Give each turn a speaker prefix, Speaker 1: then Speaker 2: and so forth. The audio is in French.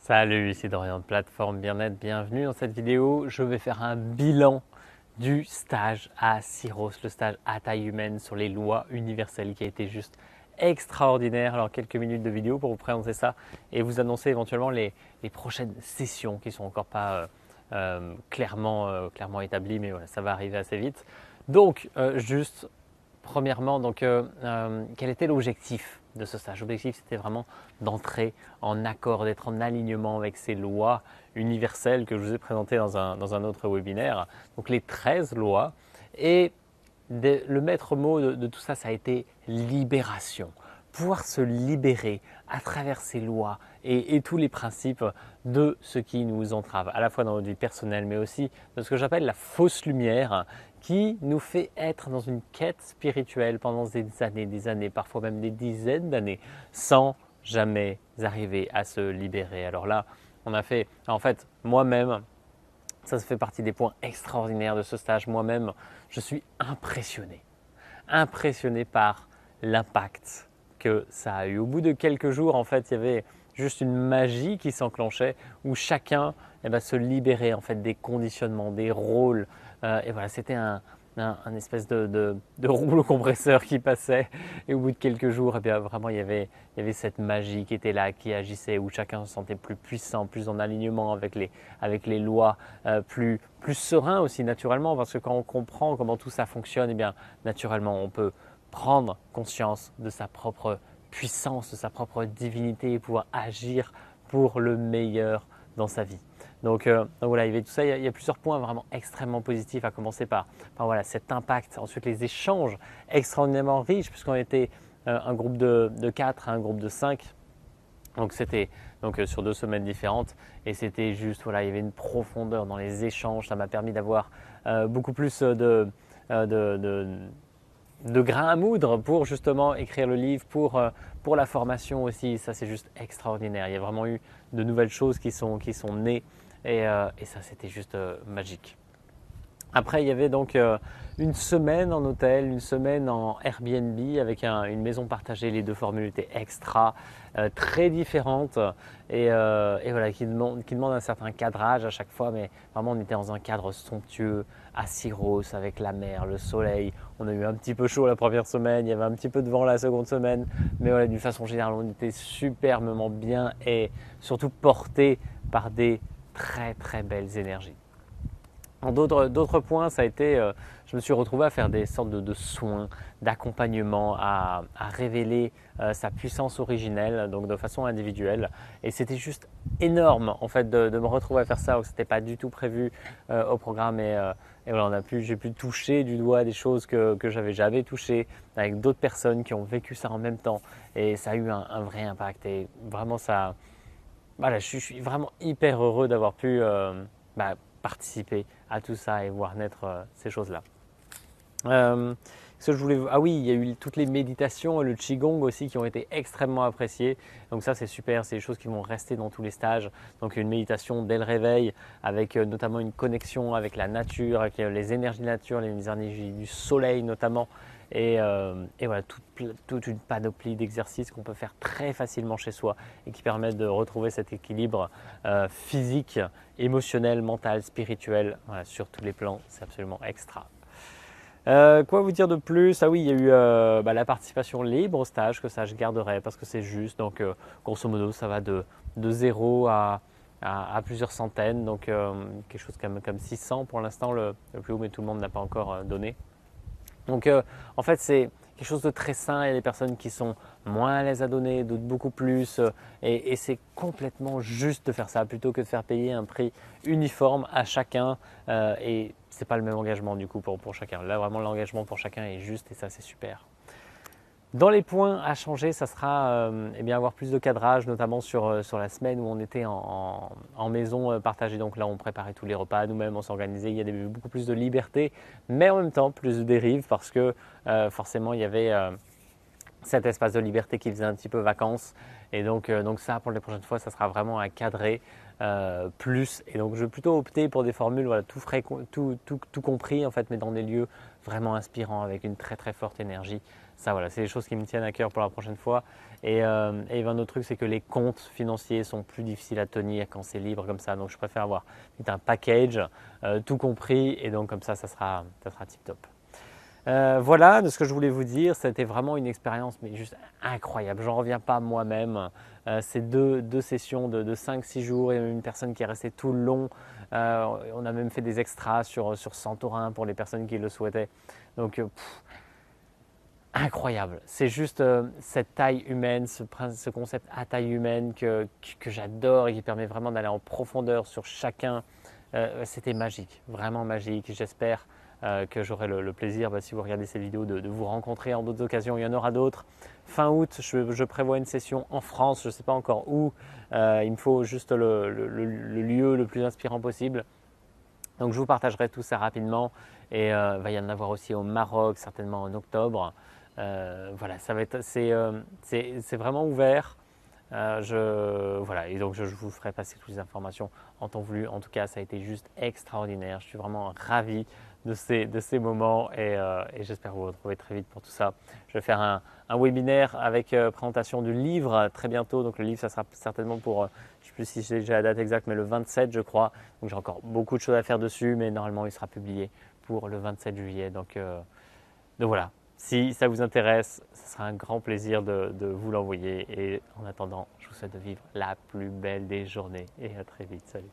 Speaker 1: Salut, ici Dorian de Plateforme Bien-être, bienvenue dans cette vidéo. Je vais faire un bilan du stage à Syros, le stage à taille humaine sur les lois universelles qui a été juste extraordinaire. Alors quelques minutes de vidéo pour vous présenter ça et vous annoncer éventuellement les prochaines sessions qui sont encore pas clairement établies, mais voilà, ça va arriver assez vite. Donc juste premièrement, quel était l'objectif de ce stage? L'objectif, c'était vraiment d'entrer en accord, d'être en alignement avec ces lois universelles que je vous ai présentées dans un autre webinaire. Donc les 13 lois. Et le maître mot de tout ça, ça a été libération. Pouvoir se libérer à travers ces lois et tous les principes de ce qui nous entrave, à la fois dans notre vie personnelle, mais aussi de ce que j'appelle la fausse lumière, qui nous fait être dans une quête spirituelle pendant des années, parfois même des dizaines d'années, sans jamais arriver à se libérer. Alors là, en fait, moi-même, ça fait partie des points extraordinaires de ce stage. Moi-même, je suis impressionné par l'impact que ça a eu. Au bout de quelques jours, en fait, il y avait juste une magie qui s'enclenchait où chacun se libérait en fait des conditionnements, des rôles. Et voilà, c'était un espèce de rouleau compresseur qui passait. Et au bout de quelques jours, vraiment, il y avait cette magie qui était là, qui agissait, où chacun se sentait plus puissant, plus en alignement avec les lois, plus serein aussi naturellement, parce que quand on comprend comment tout ça fonctionne, naturellement, on peut prendre conscience de sa propre puissance, de sa propre divinité et pouvoir agir pour le meilleur dans sa vie. Donc voilà, il y avait tout ça. Il y a plusieurs points vraiment extrêmement positifs, à commencer par voilà, cet impact. Ensuite, les échanges extraordinairement riches, puisqu'on était un groupe de 4, un groupe de 5. Donc c'était sur 2 semaines différentes et c'était juste, voilà, il y avait une profondeur dans les échanges. Ça m'a permis d'avoir beaucoup plus de grains à moudre pour justement écrire le livre, pour la formation aussi. Ça, c'est juste extraordinaire. Il y a vraiment eu de nouvelles choses qui sont nées et ça, c'était juste magique. Après, il y avait donc une semaine en hôtel, une semaine en Airbnb avec une maison partagée. Les 2 formules étaient extra, très différentes et voilà, qui demandent un certain cadrage à chaque fois. Mais vraiment, on était dans un cadre somptueux à Syros avec la mer, le soleil. On a eu un petit peu chaud la première semaine, il y avait un petit peu de vent la seconde semaine. Mais voilà, d'une façon générale, on était superbement bien et surtout portés par des très très belles énergies. D'autres points, ça a été, je me suis retrouvé à faire des sortes de soins, d'accompagnement, à révéler sa puissance originelle, donc de façon individuelle. Et c'était juste énorme en fait de me retrouver à faire ça, ce n'était pas du tout prévu au programme. Et voilà, j'ai pu toucher du doigt des choses que j'avais jamais touchées avec d'autres personnes qui ont vécu ça en même temps. Et ça a eu un vrai impact. Et vraiment, voilà, je suis vraiment hyper heureux d'avoir pu participer à tout ça et voir naître ces choses-là. Ah oui, il y a eu toutes les méditations, le Qigong aussi qui ont été extrêmement appréciées. Donc ça, c'est super, c'est des choses qui vont rester dans tous les stages. Donc une méditation dès le réveil avec notamment une connexion avec la nature, avec les énergies de la nature, les énergies du soleil notamment. Et voilà, toute une panoplie d'exercices qu'on peut faire très facilement chez soi et qui permettent de retrouver cet équilibre physique, émotionnel, mental, spirituel, voilà, sur tous les plans. C'est absolument extra. Quoi vous dire de plus? Ah oui, il y a eu la participation libre au stage, que ça je garderai parce que c'est juste. Donc grosso modo, ça va de 0 à plusieurs centaines. Donc quelque chose comme 600 pour l'instant, le plus haut, mais tout le monde n'a pas encore donné. Donc en fait, c'est quelque chose de très sain. Il y a des personnes qui sont moins à l'aise à donner, d'autres beaucoup plus. Et c'est complètement juste de faire ça plutôt que de faire payer un prix uniforme à chacun. Et ce n'est pas le même engagement du coup pour chacun. Là, vraiment, l'engagement pour chacun est juste et ça, c'est super. Dans les points à changer, ça sera avoir plus de cadrage, notamment sur la semaine où on était en maison partagée. Donc là, on préparait tous les repas nous-mêmes, on s'organisait. Il y avait beaucoup plus de liberté, mais en même temps plus de dérive parce que forcément, il y avait cet espace de liberté qui faisait un petit peu vacances. Et donc ça, pour les prochaines fois, ça sera vraiment à cadrer plus. Et donc, je vais plutôt opter pour des formules, voilà, tout compris en fait, mais dans des lieux vraiment inspirants avec une très très forte énergie. Ça, voilà, c'est des choses qui me tiennent à cœur pour la prochaine fois. Et un autre truc, c'est que les comptes financiers sont plus difficiles à tenir quand c'est libre comme ça. Donc je préfère avoir un package, tout compris, et donc comme ça sera tip top. Voilà de ce que je voulais vous dire. C'était vraiment une expérience mais juste incroyable. J'en reviens pas moi-même. Ces deux sessions de 5-6 jours et une personne qui est restée tout le long. On a même fait des extras sur Santorin pour les personnes qui le souhaitaient. Donc incroyable. C'est juste cette taille humaine, ce concept à taille humaine que j'adore et qui permet vraiment d'aller en profondeur sur chacun. C'était magique, vraiment magique. J'espère que j'aurai le plaisir, si vous regardez cette vidéo, de vous rencontrer en d'autres occasions. Il y en aura d'autres. Fin août, je prévois une session en France, je ne sais pas encore où. Il me faut juste le lieu le plus inspirant possible. Donc je vous partagerai tout ça rapidement. Et il va y en avoir aussi au Maroc, certainement en octobre. Voilà, c'est vraiment ouvert. Voilà, et donc je vous ferai passer toutes les informations en temps voulu. En tout cas, ça a été juste extraordinaire. Je suis vraiment ravi de ces moments et j'espère vous retrouver très vite pour tout ça. Je vais faire un webinaire avec présentation du livre très bientôt. Donc le livre, ça sera certainement pour, je ne sais plus si j'ai déjà la date exacte, mais le 27 je crois. Donc j'ai encore beaucoup de choses à faire dessus, mais normalement il sera publié pour le 27 juillet. Donc voilà, si ça vous intéresse, ce sera un grand plaisir de vous l'envoyer. Et en attendant, je vous souhaite de vivre la plus belle des journées et à très vite. Salut.